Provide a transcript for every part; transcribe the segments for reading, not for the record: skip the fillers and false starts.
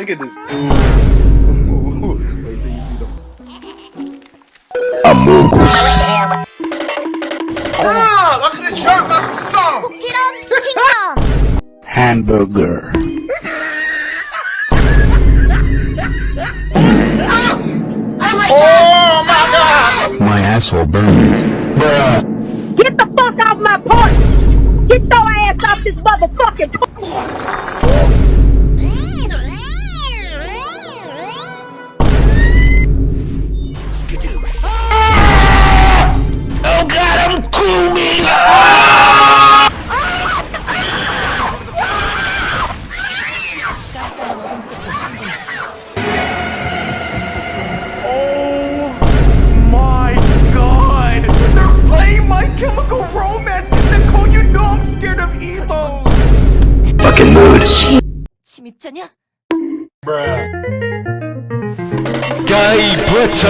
Look at this dude. Wait till you see the. Ah, I could have dropped my song. Hamburger. Oh my god! My asshole burns. Bruh. Get the fuck off my porch! Get your ass off this motherfucking porch! Oh god, I'm cooling! Oh my god! They're playing My Chemical Romance! Nicole, you know I'm scared of emo! Fucking mood. 침입자냐? Bruh. Guy butcher!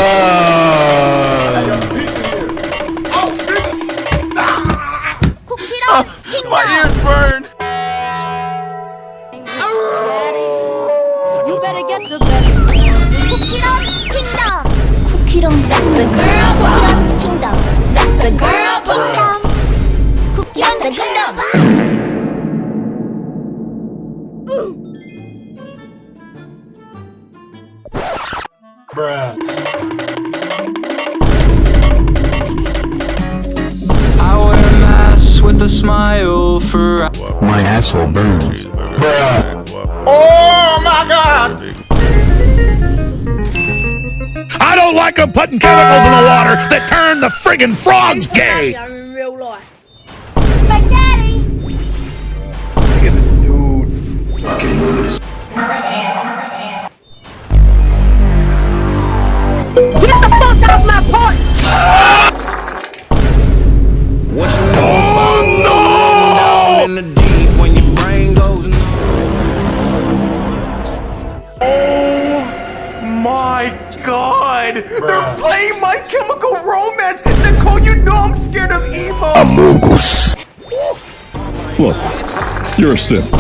My ears burn! You better get the best. 쿠키런 that's a girl 쿠키런's kingdom that's a girl 쿠키런's kingdom Bruh. I wear a mask with a smile for My asshole burns. Bruh. Oh my god! I don't like them putting chemicals in the water that turn the friggin' frogs gay! In real life. spaghetti Look at this dude. Fucking mood. Get the fuck off my porch! what you know about down in the deep when your brain goes numb. Oh my god! They're playing My Chemical Romance! Nicole, you know I'm scared of emo! Look, you're a simp.